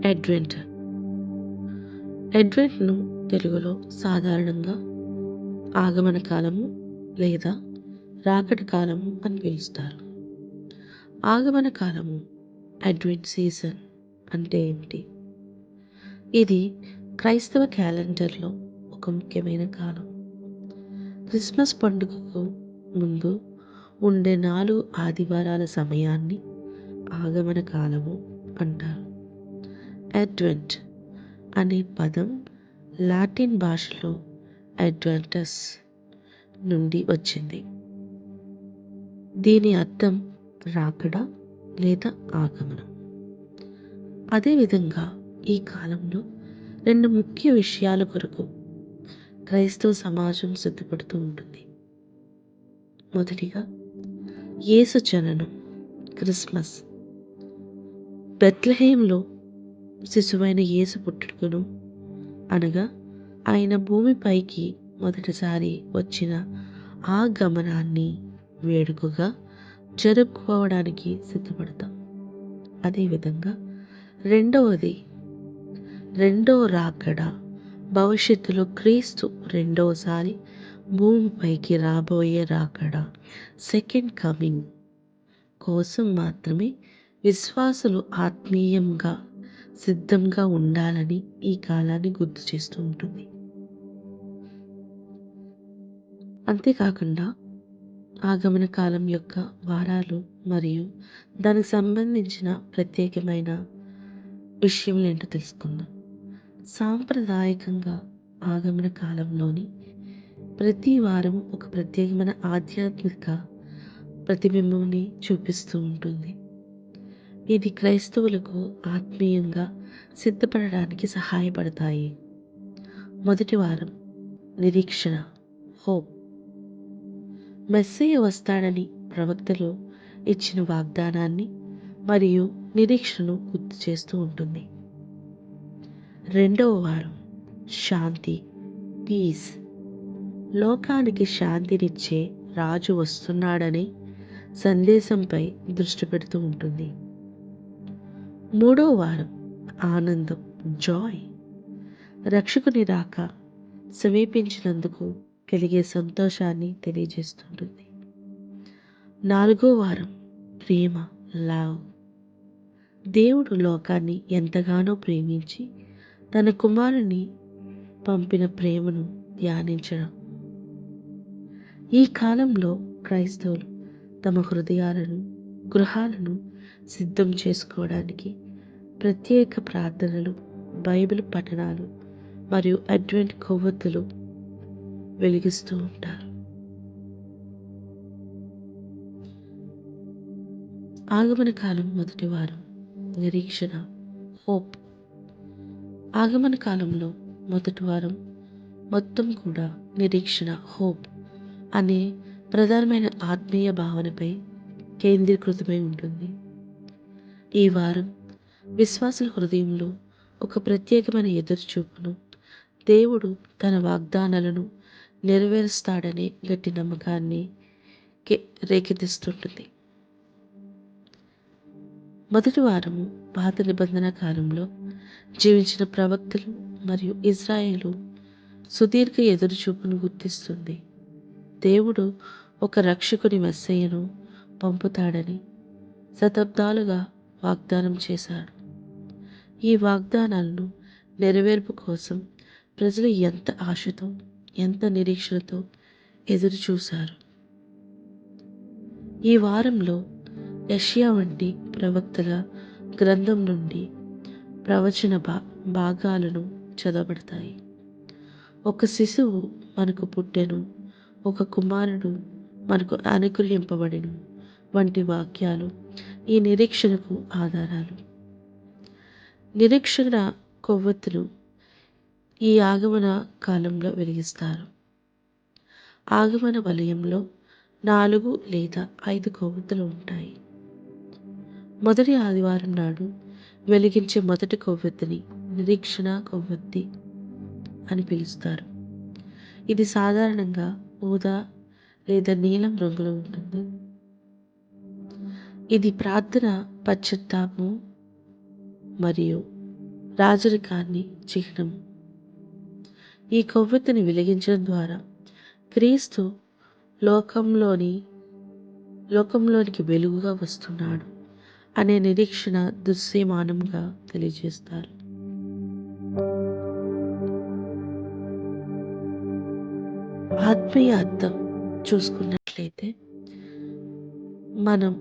Advent. అడ్వెంట్‌ను తెలుగులో సాధారణంగా ఆగమన కాలము లేదా రాకడ కాలము అని పిలుస్తారు. ఆగమన కాలము అడ్వెంట్ సీజన్ అంటే ఏమిటి? ఇది క్రైస్తవ క్యాలెండర్‌లో ఒక ముఖ్యమైన కాలం. క్రిస్మస్ పండుగకు ముందు ఉండే 4 ఆదివారాల సమయాన్ని ఆగమన కాలము అంటారు. అడ్వెంట్ అనే పదం లాటిన్ భాషలో అడ్వెంటస్ నుండి వచ్చింది. దీని అర్థం రాకడ లేదా ఆగమనం. అదేవిధంగా ఈ కాలంలో 2 ముఖ్య విషయాల కొరకు క్రైస్తవ సమాజం సిద్ధపడుతూ ఉంటుంది. మొదటిగా యేసు జననం, క్రిస్మస్. బెత్లెహేంలో శిశువైన యేసు పుట్టుకను, అనగా ఆయన భూమిపైకి మొదటిసారి వచ్చిన ఆ గమనాన్ని వేడుకగా జరుపుకోవడానికి సిద్ధపడతాం. అదేవిధంగా రెండో రాకడ, భవిష్యత్తులో క్రీస్తు రెండవసారి భూమిపైకి రాబోయే రాకడ, సెకండ్ కమింగ్ కోసం మాత్రమే విశ్వాసులు ఆత్మీయంగా సిద్ధంగా ఉండాలని ఈ కాలాన్ని గుర్తు చేస్తూ ఉంటుంది. అంతేకాకుండా ఆగమన కాలం యొక్క వారాలు మరియు దానికి సంబంధించిన ప్రత్యేకమైన విషయములు ఏంటో తెలుసుకుందాం. సాంప్రదాయకంగా ఆగమన కాలంలోని ప్రతి వారము ఒక ప్రత్యేకమైన ఆధ్యాత్మిక ప్రతిబింబంని చూపిస్తూ ఉంటుంది. ఇది క్రైస్తవులకు ఆత్మీయంగా సిద్ధపడడానికి సహాయపడతాయి. మొదటి వారం నిరీక్షణ, హోప్. మెస్సయ్య వస్తాడని ప్రవక్తలు ఇచ్చిన వాగ్దానాన్ని మరియు నిరీక్షణను గుర్తు చేస్తూ ఉంటుంది. రెండవ వారం శాంతి, పీస్. లోకానికి శాంతినిచ్చే రాజు వస్తున్నాడనే సందేశంపై దృష్టి పెడుతూ ఉంటుంది. మూడవ వారం ఆనందం, జాయ్. రక్షకుని రాక సమీపించినందుకు కలిగే సంతోషాన్ని తెలియజేస్తుంటుంది. నాలుగో వారం ప్రేమ, లవ్. దేవుడు లోకాన్ని ఎంతగానో ప్రేమించి తన కుమారుని పంపిన ప్రేమను ధ్యానించడం. ఈ కాలంలో క్రైస్తవులు తమ హృదయాలను, గృహాలను సిద్ధం చేసుకోవడానికి ప్రత్యేక ప్రార్థనలు, బైబిల్ పఠనాలు మరియు అడ్వెంట్ కొవ్వొత్తులు వెలిగిస్తూ ఉంటారు. ఆగమన కాలం మొదటి వారం నిరీక్షణ, హోప్. ఆగమన కాలంలో మొదటి వారం మొత్తం కూడా నిరీక్షణ, హోప్ అనే ప్రధానమైన ఆత్మీయ భావనపై కేంద్రీకృతమై ఉంటుంది. ఈ వారం విశ్వాసుల హృదయంలో ఒక ప్రత్యేకమైన ఎదురుచూపును, దేవుడు తన వాగ్దానాలను నెరవేరుస్తాడనే గట్టి నమ్మకాన్ని రేకెత్తిస్తుంటుంది. మొదటి వారము పాత నిబంధన కాలంలో జీవించిన ప్రవక్తలు మరియు ఇజ్రాయేలు సుదీర్ఘ ఎదురుచూపును గుర్తిస్తుంది. దేవుడు ఒక రక్షకుని మెస్సయ్యను పంపుతాడని శతాబ్దాలుగా వాగ్దానం చేశాడు. ఈ వాగ్దానాలను నెరవేర్పు కోసం ప్రజలు ఎంత ఆశతో, ఎంత నిరీక్షణతో ఎదురు చూశారు. ఈ వారంలో యెషయా వంటి ప్రవక్తల గ్రంథం నుండి ప్రవచన భాగాలను చదవబడతాయి. ఒక శిశువు మనకు పుట్టెను, ఒక కుమారుడు మనకు అనుగ్రహింపబడెను వంటి వాక్యాలు ఈ నిరీక్షణకు ఆధారాలు. నిరీక్షణ కొవ్వొత్తులు ఈ ఆగమన కాలంలో వెలిగిస్తారు. ఆగమన వలయంలో 4 లేదా 5 కొవ్వొత్తులు ఉంటాయి. మొదటి ఆదివారం నాడు వెలిగించే మొదటి కొవ్వొత్తిని నిరీక్షణ కొవ్వొత్తి అని పిలుస్తారు. ఇది సాధారణంగా ఊదా లేదా నీలం రంగులో ఉంటుంది. ఇది ప్రార్థన, పశ్చాత్తాపం మరియు రాజరికాన్ని చిహ్నం. ఈ కొవ్వొత్తిని వెలిగించడం ద్వారా క్రీస్తు లోకంలోని లోకంలోనికి వెలుగుగా వస్తున్నాడు అనే నిరీక్షణ దృశ్యమానంగా తెలియజేస్తారు. ఆత్మీయ అర్థం చూసుకున్నట్లయితే మనం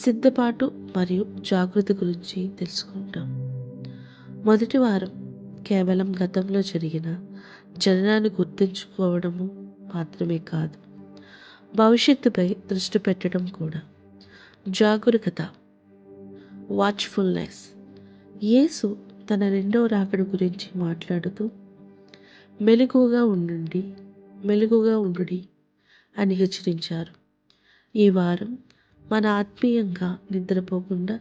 సిద్ధపాటు మరియు జాగృతి గురించి తెలుసుకుంటాం. మొదటి వారం కేవలం గతంలో జరిగిన జననాన్ని గుర్తుంచుకోవడము మాత్రమే కాదు, భవిష్యత్తుపై దృష్టి పెట్టడం కూడా. జాగరూకత, వాచ్ఫుల్నెస్. యేసు తన రెండవ రాకడ గురించి మాట్లాడుతూ మెలకుగా ఉండుడి అని హెచ్చరించారు. ఈ వారం మన ఆత్మీయంగా నిద్రపోకుండా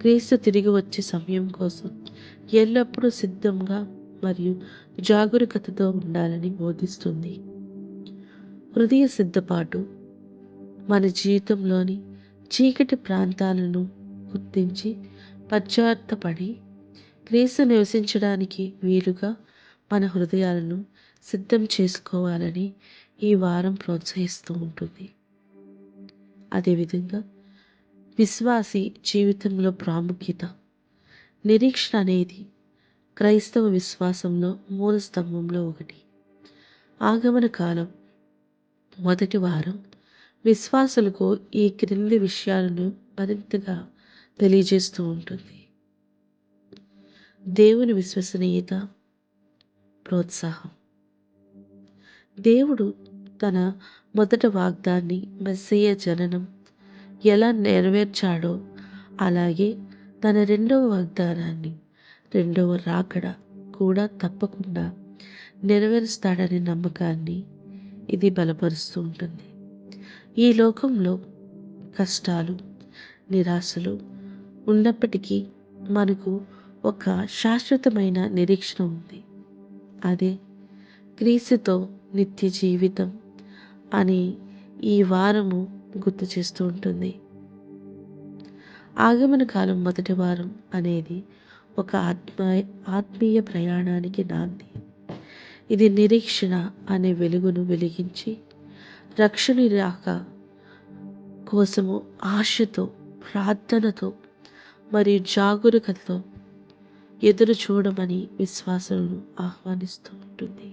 క్రీస్తు తిరిగి వచ్చే సమయం కోసం ఎల్లప్పుడూ సిద్ధంగా మరియు జాగరూకతతో ఉండాలని బోధిస్తుంది. హృదయ సిద్ధపాటు. మన జీవితంలోని చీకటి ప్రాంతాలను గుర్తించి పశ్చాత్తపడి క్రీస్తు నివసించడానికి వీలుగా మన హృదయాలను సిద్ధం చేసుకోవాలని ఈ వారం ప్రోత్సహిస్తూ ఉంటుంది. అదేవిధంగా విశ్వాసి జీవితంలో ప్రాముఖ్యత. నిరీక్షణ అనేది క్రైస్తవ విశ్వాసంలో మూల స్తంభంలో ఒకటి. ఆగమన కాలం మొదటి వారం విశ్వాసులకు ఈ క్రింది విషయాలను మరింతగా తెలియజేస్తూ ఉంటుంది. దేవుని విశ్వసనీయత, ప్రోత్సాహం. దేవుడు తన మొదటి వాగ్దాన్ని మెస్సీయ జననం ఎలా నెరవేర్చాడో అలాగే తన రెండవ వాగ్దానాన్ని, రెండవ రాకడ కూడా తప్పకుండా నెరవేరుస్తాడనే నమ్మకాన్ని ఇది బలపరుస్తూ ఉంటుంది. ఈ లోకంలో కష్టాలు, నిరాశలు ఉన్నప్పటికీ మనకు ఒక శాశ్వతమైన నిరీక్షణ ఉంది. అదే క్రీస్తుతో నిత్య జీవితం అని ఈ వారము గుర్తు చేస్తూ ఉంటుంది. ఆగమన కాలం మొదటి వారం అనేది ఒక ఆత్మీయ ప్రయాణానికి నాంది. ఇది నిరీక్షణ అనే వెలుగును వెలిగించి రక్షణ రాక కోసము ఆశతో, ప్రార్థనతో మరియు జాగరూకతతో ఎదురు చూడమని విశ్వాసులను ఆహ్వానిస్తూ ఉంటుంది.